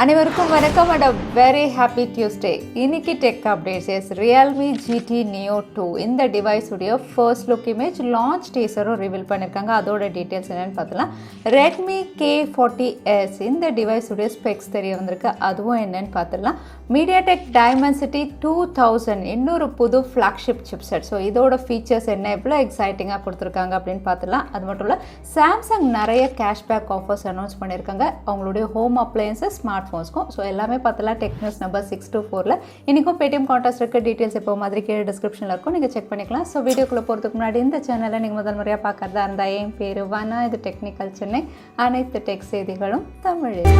அனைவருக்கும் வணக்கம் and a very happy Tuesday. இன்னைக்கு tech updates is Realme GT Neo 2 இந்த டிவைஸ் உடைய ஃபர்ஸ்ட் லுக் இமேஜ் லான்ச் டீசரும் ரிவீல் பண்ணியிருக்காங்க. அதோட டீட்டெயில்ஸ் என்னென்னு பார்த்தலாம். Redmi K40s இந்த டிவைஸ் உடைய ஸ்பெக்ஸ் தெரிய வந்திருக்கு. அதுவும் என்னென்னு பார்த்துடலாம். Mediatek Dimensity 2000 இன்னொரு புது ஃப்ளாக்ஷிப் சிப்செட். ஸோ இதோட ஃபீச்சர்ஸ் என்ன எவ்வளோ எக்ஸைட்டிங்காக கொடுத்துருக்காங்க அப்படின்னு பார்த்துடலாம். அது மட்டும் இல்லை, சாம்சங் நிறைய கேஷ்பேக் ஆஃபர்ஸ் அனௌன்ஸ் பண்ணியிருக்காங்க அவங்களுடைய ஹோம் அப்ளையன்சஸ் ஸ்மார்ட் ஃபோன்ஸ்க்கும். ஸோ எல்லாமே பார்த்தலாம் டெக் நியூஸ் நம்பர் 624ல் இன்றைக்கும் பேடிஎம் கான்டாஸ்ட் இருக்க டீட்டெயில்ஸ் இப்போ மாதிரி கீழே டிஸ்கிரிப்ஷனில் இருக்கும், நீங்கள் செக் பண்ணிக்கலாம். ஸோ வீடியோக்குள்ளே போகிறதுக்கு முன்னாடி இந்த சேனலை நீங்கள் முதல் முறையாக பார்க்குறதா இருந்தால் என் பேர் வனா, இது டெக்னிக்கல் சென்னை, அனைத்து டெக் செய்திகளும் தமிழில்.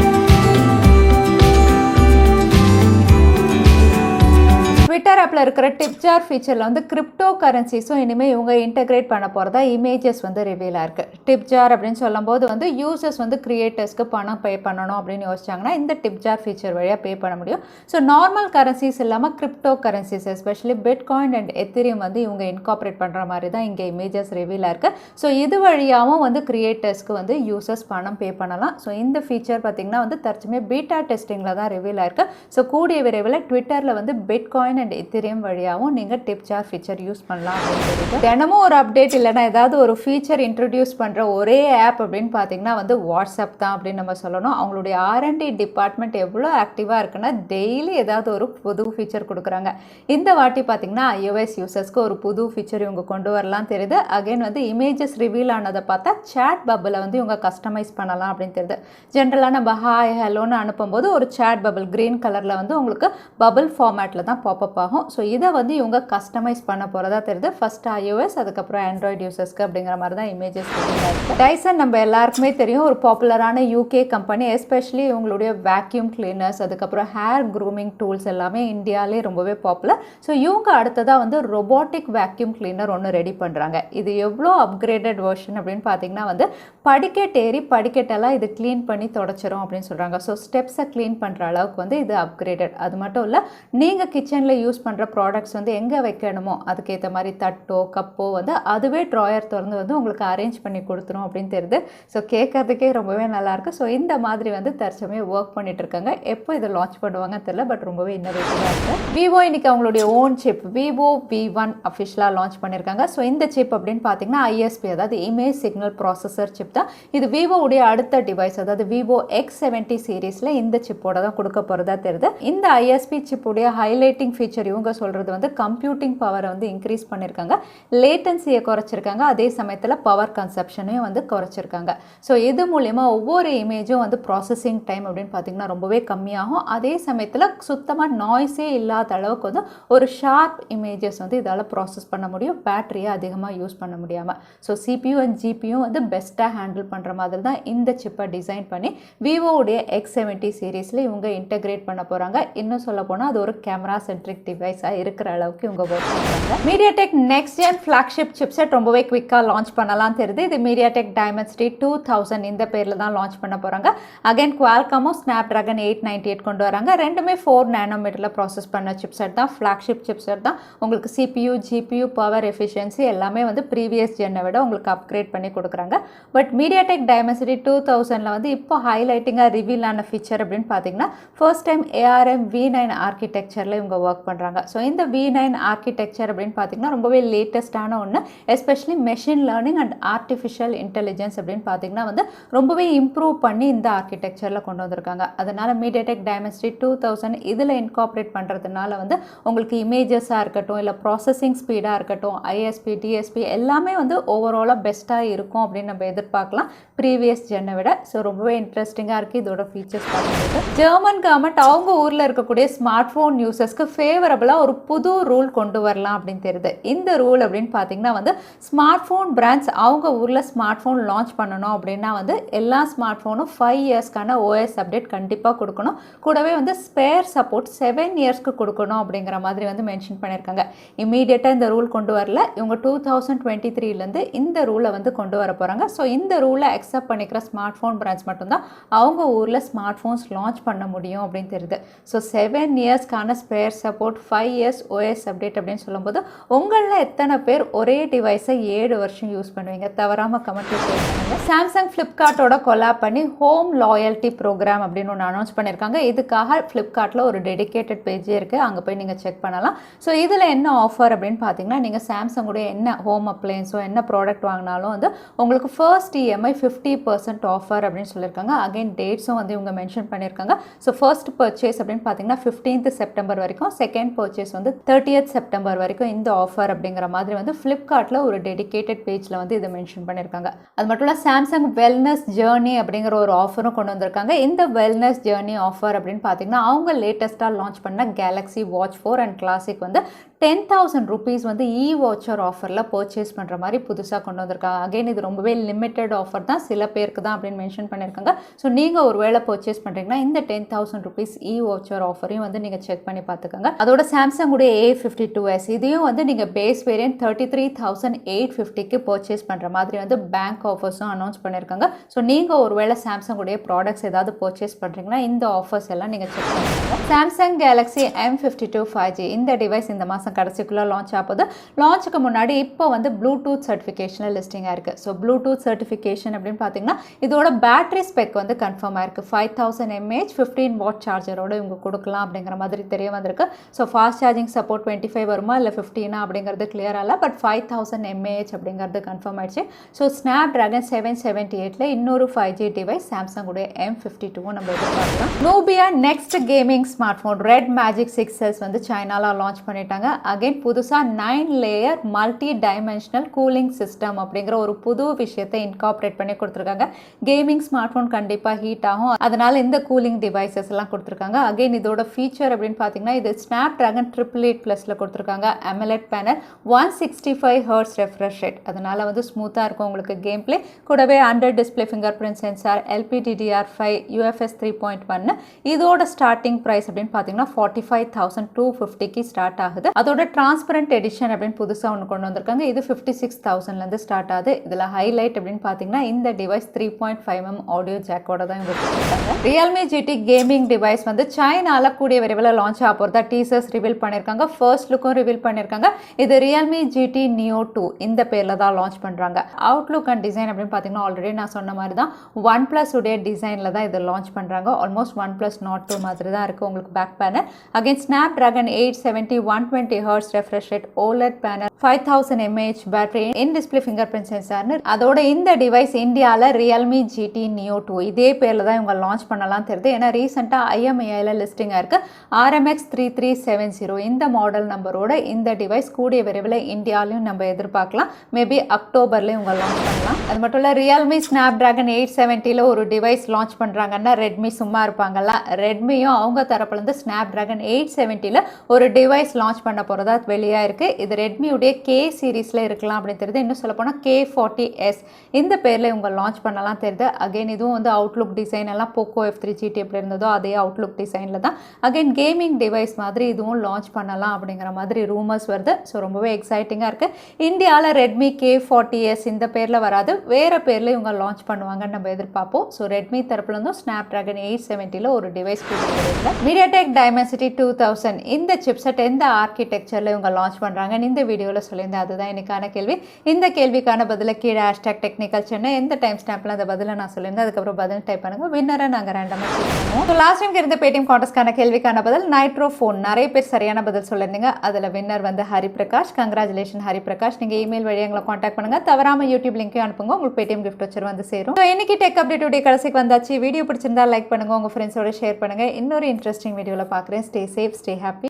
ட்விட்டர் ஆப்பில் இருக்கிற டிப் ஜார் ஃபீச்சரில் வந்து கிரிப்டோ கரன்சிஸும் இனிமேல் இவங்க இன்டெகிரேட் பண்ண போகிறதா இமேஜஸ் வந்து ரிவீல் ஆயிருக்கு. டிப் ஜார் அப்படின்னு சொல்லும்போது வந்து யூசர்ஸ் வந்து கிரியேட்டர்ஸ்க்கு பணம் பே பண்ணணும் அப்படின்னு யோசிச்சாங்கன்னா இந்த டிப் ஜார் ஃபீச்சர் வழியாக பே பண்ண முடியும். ஸோ நார்மல் கரன்சிஸ் இல்லாமல் crypto currencies especially bitcoin and Ethereum வந்து இவங்க இன்கார்பரேட் பண்ணுற மாதிரி தான் இங்கே இமேஜஸ் ரிவீல் ஆயிருக்கு. ஸோ இது வழியாகவும் வந்து கிரியேட்டர்ஸ்க்கு வந்து யூசர்ஸ் பணம் பே பண்ணலாம். ஸோ இந்த ஃபீச்சர் பார்த்திங்கன்னா வந்து தற்சமயம் பீட்டா டெஸ்டிங்கில் தான் ரிவீல் ஆயிருக்கு. ஸோ கூடிய விரைவில் ட்விட்டரில் வந்து பிட்காயின் அண்ட் எத்திரியம் வழியாகவும் நீங்கள் டிப் ஜார் ஃபீச்சர் யூஸ் பண்ணலாம் அப்படின்னு சொல்லிட்டு தினமும் ஒரு அப்டேட் இல்லைனா ஏதாவது ஒரு ஃபீச்சர் இன்ட்ரடியூஸ் பண்ணுற ஒரே ஆப் அப்படின்னு பார்த்தீங்கன்னா வந்து வாட்ஸ்அப் தான் அப்படின்னு நம்ம சொல்லணும். அவங்களுடைய R&D டிபார்ட்மெண்ட் எவ்வளோ ஆக்டிவாக இருக்குன்னா டெய்லி ஏதாவது ஒரு புது ஃபீச்சர் கொடுக்குறாங்க. இந்த வாட்டி பார்த்தீங்கன்னா iOS யூசர்ஸ்க்கு ஒரு புது ஃபீச்சர் இவங்க கொண்டு வரலாம் தெரியுது. அகைன் வந்து இமேஜஸ் ரிவீல் ஆனதை பார்த்தா சேட் பபிளை வந்து இவங்க கஸ்டமைஸ் பண்ணலாம் அப்படின்னு தெரியுது. ஜென்ரலாக நம்ம ஹாய் ஹலோன்னு அனுப்பும்போது ஒரு சேட் பபிள் க்ரீன் கலரில் வந்து உங்களுக்கு பபிள் ஃபார்மேட்டில் தான் பாப்பப் ஆகும். ஸோ இதை வந்து இவங்க கஸ்டமைஸ் பண்ண போகிறதா தெரியுது. ஃபர்ஸ்ட் iOS அதுக்கப்புறம் ஆண்ட்ராய்டு யூசர்ஸ்க்கு அப்படிங்கிற மாதிரி தான் இமேஜஸ் இருக்குது. டைசன் நம்ம எல்லாருக்குமே தெரியும், ஒரு பாப்புலரான UK கம்பெனி. எஸ்பெஷலி இவங்களுடைய வேக்யூம் கிளீனர்ஸ் அதுக்கப்புறம் ஹேர் க்ரூமிங் டூல்ஸ் எல்லாமே இந்தியாவிலே ரொம்பவே பாப்புலர். ஸோ இவங்க அடுத்ததாக வந்து ரொபோட்டிக் வேக்யூம் கிளீனர் ஒன்று ரெடி பண்ணுறாங்க. இது எவ்வளோ அப்கிரேடட் வெர்ஷன் அப்படின்னு பார்த்தீங்கன்னா வந்து படிக்கட்டு ஏறி படிக்கட்டெல்லாம் இது க்ளீன் பண்ணி தொடச்சிரும் அப்படின்னு சொல்கிறாங்க. ஸோ ஸ்டெப்ஸை க்ளீன் பண்ணுற அளவுக்கு வந்து இது அப்கிரேடட். அது மட்டும் இல்லை, நீங்கள் கிச்சனில் யூஸ் பண்ணுற ப்ராடக்ட்ஸ் வந்து எங்கே வைக்கணுமோ அதுக்கேற்ற மாதிரி தட்டோ கப்போ வந்து அதுவே ட்ராயர் திறந்து வந்து உங்களுக்கு அரேஞ்ச் பண்ணி கொடுத்துரும் அப்படின்னு தெரியுது. ஸோ கேட்கறதுக்கே ரொம்பவே நல்லாயிருக்கு. ஸோ இந்த மாதிரி வந்து தற்சமயம் ஒர்க் பண்ணிட்டு இருக்காங்க. எப்போ இதை லான்ச் பண்ணுவாங்கன்னு தெரியல, பட் ரொம்பவே இன்னோவேட்டிவாக இருக்குது. விவோ இன்னைக்கு அவங்களுடைய ஓன் சிப் Vivo V1 அஃபிஷியலாக லான்ச் பண்ணியிருக்காங்க. ஸோ இந்த சிப் அப்படின்னு பார்த்தீங்கன்னா ISP, அதாவது இமேஜ் சிக்னல் ப்ராசஸர் சிப் தான். இது விவோவுடைய அடுத்த டிவைஸ், அதாவது Vivo X70 சீரீஸில் இந்த சிப்போட தான் கொடுக்க போகிறதா தெரியுது. இந்த ISP சிப்புடைய ஹைலைட்டிங் ஃபீச்சர் இவங்க சொல்கிறது வந்து கம்ப்யூட்டிங் பவரை வந்து இன்க்ரீஸ் பண்ணியிருக்காங்க, லேட்டன்சியை குறைச்சிருக்காங்க, அதே சமயத்தில் பவர் கன்சப்ஷனையும் வந்து குறைச்சிருக்காங்க. ஸோ இது மூலயமா ஒவ்வொரு இமேஜும் வந்து ப்ராசஸிங் டைம் அப்படின்னு பார்த்தீங்கன்னா ரொம்பவே கம்மியாகும். அதே சமயத்தில் சுத்தமாக நாய்ஸே இல்லாத அளவுக்கு வந்து ஒரு ஷார்ப் இமேஜஸ் வந்து இதால் ப்ராசஸ் பண்ண முடியும், பேட்டரியை அதிகமாக யூஸ் பண்ண முடியாமல். ஸோ CPU அண்ட் GPU வந்து பெஸ்ட்டாக ஹேண்டில் பண்ணுற மாதிரி தான் இந்த சிப்பை டிசைன் பண்ணி விவோவுடைய X70 சீரீஸில் இவங்க இன்டெகிரேட் பண்ண போகிறாங்க. இன்னும் சொல்ல போனால் அது ஒரு கேமரா சென்ட்ரிக் டிவைஸாக இருக்கிற அளவுக்கு இவங்க ஒர்க் பண்ணுறாங்க. Mediatek next gen flagship chipset ரொம்பவே குவிக்காக லான்ச் பண்ணலாம் தெரியுது. இது Mediatek Dimensity 2000 இந்த பேரில் தான் லான்ச் பண்ண போகிறாங்க. அகைன் குவால்காமும் Snapdragon 898 கொண்டு வராங்க. ரெண்டுமே 4 nanometerல ப்ராசஸ் பண்ண சிப்செட் தான், ஃப்ளாக்ஷிப் சிப்செட் தான். உங்களுக்கு CPU GPU பவர் எஃபிஷியன்சி எல்லாமே வந்து ப்ரீவியஸ் ஜென்னை விட உங்களுக்கு அப்கிரேட் பண்ணி கொடுக்குறாங்க. பட் Mediatek Dimensity 2000ல் வந்து இப்போ ஹைலைட்டிங்காக ரிவீல் ஆன ஃபீச்சர் அப்படின்னு பார்த்தீங்கன்னா ஃபர்ஸ்ட் டைம் ARM V9 ஆர்கிடெக்சரில் இவங்க ஒர்க் பண்ணுறாங்க. ஸோ இந்த V9 ஆர்கிடெக்சர் அப்படின்னு பார்த்தீங்கன்னா ரொம்பவே லேட்டஸ்டான ஒன்று. Especially machine learning and artificial intelligence அப்படின்னு பார்த்தீங்கன்னா வந்து ரொம்பவே இம்ப்ரூவ் பண்ணி இந்த ஆர்கிடெக்சரில் கொண்டு வந்திருக்காங்க. அதனால் Mediatek Dimensity 2000 இதில் இன்கார்பரேட் பண்ணுறதுனால வந்து உங்களுக்கு இமேஜஸாக இருக்கட்டும், இல்லை ப்ராசஸிங் ஸ்பீடாக இருக்கட்டும், ISP DSP எல்லாமே வந்து ஓவராலாக பெஸ்ட்டாக இருக்கும் அப்படின்னு நம்ம எதிர்பார்க்கலாம் ப்ரீவியஸ் ஜென்னை விட. ஸோ ரொம்பவே இன்ட்ரெஸ்டிங்காக இருக்குது இதோட ஃபீச்சர்ஸ் பார்க்கும்போது. ஜெர்மன் கவர்மெண்ட் அவங்க ஊரில் இருக்கக்கூடிய ஸ்மார்ட் ஃபோன் யூசர்ஸ்க்கு ஃபேவரபிளாக ஒரு புது ரூல் கொண்டு வரலாம் அப்படின்னு தெரியுது. இந்த ரூல் அப்படின்னு பார்த்தீங்கன்னா வந்து ஸ்மார்ட் ஃபோன் பிராண்ட்ஸ் அவங்க ஊரில் ஸ்மார்ட் ஃபோன் லான்ச் பண்ணணும் அப்படின்னா வந்து எல்லா ஸ்மார்ட் ஃபோனும் 5 இயர்ஸ்க்கான OS அப்டேட் கண்டிப்பாக கொடுக்கணும். கூடவே வந்து ஸ்பேர் சப்போர்ட் 7 இயர்ஸ்க்கு கொடுக்கணும் அப்படிங்கிற மாதிரி வந்து மென்ஷன் பண்ணியிருக்காங்க. இமீடியட்டாக இந்த ரூல் கொண்டு வரல, இவங்க 2023லேருந்து இந்த ரூலை வந்து கொண்டு வர போகிறாங்க. ஸோ இந்த ரூலை அக்செப்ட் பண்ணிக்கிற ஸ்மார்ட் ஃபோன் பிராண்ட்ஸ் மட்டும்தான் அவங்க ஊரில் ஸ்மார்ட் ஃபோன்ஸ் லான்ச் பண்ண முடியும் அப்படின்னு தெரியுது. ஸோ 7 இயர்ஸ்க்கான spare support, 5 years OS update அப்படின்னு சொல்லும்போது உங்களில் எத்தனை பேர் ஒரே டிவைஸை 7 வருஷம் யூஸ் பண்ணுவீங்க? தவறாமல் கமெண்ட்ல ஷேர் பண்ணுங்கள். சாம்சங் ஃப்ளிப்கார்ட்டோட கொலாப் பண்ணி ஹோம் லாயல்ட்டி ப்ரோக்ராம் அப்படின்னு ஒன்று அனௌன்ஸ் பண்ணியிருக்காங்க. இதுக்காக ஃப்ளிப்கார்ட்டில் ஒரு டெடிகேட்டட் பேஜே இருக்குது, அங்கே போய் நீங்கள் செக் பண்ணலாம். ஸோ இதில் என்ன ஆஃபர் அப்படின்னு பார்த்தீங்கன்னா, நீங்கள் சாம்சங்குடைய என்ன ஹோம் அப்ளையன்ஸோ என்ன ப்ராடக்ட் வாங்கினாலும் வந்து உங்களுக்கு ஃபர்ஸ்ட் EMI 50% ஆஃபர் அப்படின்னு சொல்லியிருக்காங்க. அகைன் டேட்ஸும் வந்து இவங்க மென்ஷன் பண்ணியிருக்காங்க. ஸோ ஃபர்ஸ்ட் பர்ச்சேஸ் அப்படின்னு பார்த்தீங்கன்னா 15th செப்டம்பர் வரைக்கும், செகண்ட் பர்ச்சேஸ் வந்து 30th செப்டம்பர் வரைக்கும் இந்த ஆஃபர் அப்படிங்கிற மாதிரி வந்து ஃப்ளிப்கார்ட்டில் ஒரு டெடிகேட்டட் பேஜில் வந்து இதை மென்ஷன் பண்ணியிருக்காங்க. அது மட்டும் இல்லை, சாம்சங் வெல்னஸ் ஜேர்னி அப்படிங்கிற ஒரு ஆஃபரும் கொண்டு வந்திருக்காங்க. இந்த வெல்னஸ் ஜேர்னி ஆஃபர் அப்படின்னு பார்த்தீங்கன்னா அவங்க லேட்டஸ்ட்டாக லான்ச் பண்ண கேலக்ஸி வாட்ச் 4 அண்ட் கிளாசிக் வந்து 10,000 rupees வந்து வாச்சர் ஆஃபரில் பர்ச்சேஸ் பண்ணுற மாதிரி புதுசாக கொண்டு வந்திருக்காங்க. அகைன் இது ரொம்பவே லிமிட்டட் ஆஃபர் தான், சில பேருக்கு தான் அப்படின்னு மென்ஷன் பண்ணியிருக்காங்க. ஸோ நீங்கள் ஒரு வேளை பர்ச்சேஸ் பண்ணுறீங்கன்னா இந்த 10,000 rupees வாச்சர் ஆஃபரையும் வந்து நீங்கள் செக் பண்ணி பார்த்துக்கோங்க. அதோட சாம்சங்குடைய A52s இதையும் வந்து நீங்கள் பேஸ் வேரியன்ட் 33,850க்கு பர்ச்சேஸ் பண்ணுற மாதிரி வந்து பேங்க் ஆஃபர்ஸும் அனௌன்ஸ் பண்ணியிருக்காங்க. ஸோ நீங்கள் ஒரு வேளை சாம்சங்குடைய ப்ராடக்ட்ஸ் ஏதாவது பர்ச்சேஸ் பண்ணுறீங்கன்னா இந்த ஆஃபர்ஸ் எல்லாம் நீங்கள் செக் பண்ணிக்கோங்க. சாம்சங் கேலக்ஸி M52 5G இந்த டிவைஸ் இந்த மாதம் கடைசிக்குள்ளே லான்ச் ஆகுது. லான்ச்சுக்கு முன்னாடி இப்போ வந்து ப்ளூடூத் சர்டிஃபிகேஷனில் லிஸ்டிங்காக இருக்குது. ஸோ ப்ளூடூத் சர்டிஃபிகேஷன் அப்படின்னு பார்த்தீங்கன்னா இதோட பேட்டரி ஸ்பெக் வந்து கன்ஃபார்ம் ஆயிருக்கு. 5000 mAh 15 watt சார்ஜரோட இவங்க கொடுக்கலாம் அப்படிங்கிற மாதிரி தெரிய வந்திருக்கு. ஸோ ஃபாஸ்ட் சார்ஜிங் சப்போர்ட் 25 வருமா இல்லை 15 அப்படிங்கிறது கிளியர் ஆகல. பட் 5000 mAh அப்படிங்கிறது கன்ஃபார்ம் ஆயிடுச்சு. ஸோ ஸ்னாப்டிராகன் 778ல் இன்னொரு 5G டிவைஸ் சாம்சங்குடைய M52 நம்ம எதிர்பார்க்கலாம். Nubia next gaming smart phone red magic 6s வந்து சைனால லான்ச் பண்ணிட்டாங்க. அகைன் புதுசாக 9 layer multi dimensional cooling system அப்படிங்கிற ஒரு புது விஷயத்தை இன்கார்பரேட் பண்ணி கொடுத்துருக்காங்க. கேமிங் ஸ்மார்ட் ஃபோன் கண்டிப்பாக ஹீட் ஆகும், அதனால இந்த கூலிங் டிவைசஸ் எல்லாம் கொடுத்துருக்காங்க. அகைன் இதோட ஃபீச்சர் அப்படின்னு பார்த்தீங்கன்னா இது ஸ்னாப்டிராகன் 888+ல கொடுத்துருக்காங்க. AMOLED panel 165 Hz refresh rate, அதனால வந்து ஸ்மூத்தாக இருக்கும் உங்களுக்கு கேம் பிளே. கூடவே under display finger print sensor, LPDDR5 UFS 3.1. இதோட ஸ்டார்டிங் ப்ரைஸ் அப்படின்னு பார்த்தீங்கன்னா 45,250க்கு ஸ்டார்ட் ஆகுது. அதோட டிரான்ஸ்பரண்ட் எடிஷன் அப்படின்னு புதுசாக ஒன்று கொண்டு வந்திருக்காங்க. இது 56,000லேருந்து ஸ்டார்ட் ஆகுது. இதில் ஹைலைட் அப்படின்னு பார்த்தீங்கன்னா இந்த டிவைஸ் 3.5mm ஆடியோ ஜாக்கோட தான் இவங்க கொடுத்துருக்காங்க. Realme GT கேமிங் டிவைஸ் வந்து சைனால கூடிய விரைவில் லான்ச் ஆக போகிறதா டீசர்ஸ் ரிவீல் பண்ணியிருக்காங்க. ஃபர்ஸ்ட் லுக்கும் ரிவீல் பண்ணியிருக்காங்க. இது Realme GT Neo 2 இந்த பேரில் தான் லான்ச் பண்ணுறாங்க. அவுட்லுக் அண்ட் டிசைன் அப்படின்னு பார்த்தீங்கன்னா ஆல்ரெடி நான் சொன்ன மாதிரி தான் OnePlus உடைய டிசைனில் தான் இதை லான்ச் பண்ணுறாங்க. ஆல்மோஸ்ட் OnePlus Nord 2 மாதிரி தான் இருக்குது உங்களுக்கு back panel. Again Snapdragon 870 120 Hz refresh rate, OLED panel, 5000 mAh battery, in display fingerprint சென்சார்னு அதோட இந்த டிவைஸ் இந்தியாவில் Realme GT Neo 2 இதே பேரில் தான் இவங்க லான்ச் பண்ணலாம் தெரியுது. ஏன்னா ரீசெண்டாக IMEIல லிஸ்டிங்காக இருக்குது. RMX 3370 இந்த மாடல் நம்பரோட இந்த டிவைஸ் கூடிய விரைவில் இந்தியாலையும் நம்ம எதிர்பார்க்கலாம். மேபி அக்டோபர்லேயும் இவங்க லான்ச் பண்ணலாம். அது மட்டும் இல்லை, Realme Snapdragon 870ல் ஒரு டிவைஸ் லான்ச் பண்ணுறாங்கன்னா ரெட்மி சும்மா இருப்பாங்கல்ல. ரெட்மியும் அவங்க தரப்புலேருந்து Snapdragon 870ல் ஒரு டிவைஸ் லான்ச் பண்ண போகிறதா வெளியாக இருக்குது. இது ரெட்மியுடைய K சீரீஸில் இருக்கலாம் அப்படின்னு தெரியுது. இன்னும் சொல்ல போனால் K40s இந்த பேரில் இவங்க லான்ச் பண்ணலாம் தெரியுது. அகைன் இதுவும் வந்து அவுட்லுக் டிசைன் எல்லாம் போக்கோ F3 GT எப்படி இருந்ததோ அதே அவுட்லுக் டிசைனில் தான். அகைன் கேமிங் டிவைஸ் மாதிரி இதுவும் லான்ச் பண்ணலாம் அப்படிங்கிற மாதிரி ரூமர்ஸ் வருது. ஸோ ரொம்பவே எக்ஸைட்டிங்காக இருக்குது. இந்தியாவில் ரெட்மி K40s இந்த பேரில் வராது, வேறு பேரில் இவங்க லான்ச் பண்ணுவாங்கன்னு நம்ம எதிர்பார்ப்போம். ஸோ ரெட்மி தரப்புலேருந்தும் Snapdragon 870ல் ஒரு டிவைஸ் கொடுத்துருக்காங்க. Mediatek Dimensity 2000 இந்த சிப்செட் எந்த ஆர்கிடெக்சரில் இவங்க லான்ச் பண்ணுறாங்கன்னு இந்த வீடியோவில் சொல்லியிருந்தேன். அதுதான் இன்னைக்கான கேள்வி. இந்த கேள்விக்கான பதிலை கீழே #technicalchennai எந்த டைம் ஸ்டாம்பில் அந்த பதிலை நான் சொல்லியிருந்தேன். அதுக்கப்புறம் பதில் டைப் பண்ணுங்கள். வின்னரை நாங்கள் ரேண்டமாக சொல்லுவோம். ஸோ லாஸ்ட் டைம் இருந்த பேடிஎம் கான்டெஸ்ட்கான கேள்விக்கான பதில் நைட்ரோ ஃபோன். நிறைய பேர் சரியான பதில் சொல்லியிருந்தீங்க. அதில் வின்னர் வந்து ஹரிபிரகாஷ். கங்க்ராச்சுலேஷன் ஹரிபிரகாஷ். நீங்கள் இமெயில் வழி எங்களை காண்டாக்ட் பண்ணுங்கள். தவறாமல் யூடியூப் லிங்க்கையும் அனுப்புங்க. உங்களுக்கு பேடிஎம் கிஃப்ட் வச்சு வந்து சேரும். ஸோ இன்னைக்கு டெக் அப்டேட் கடைசிக்கு வந்தாச்சு. வீடியோ பிடிச்சிருந்தா லைக் பண்ணுங்கள், உங்கள் ஃப்ரெண்ட்ஸோட ஷேர் பண்ணுங்கள். இன்னொரு இன்ட்ரெஸ்டிங் வீடியோவில் பார்க்குறேன். Stay safe, stay happy.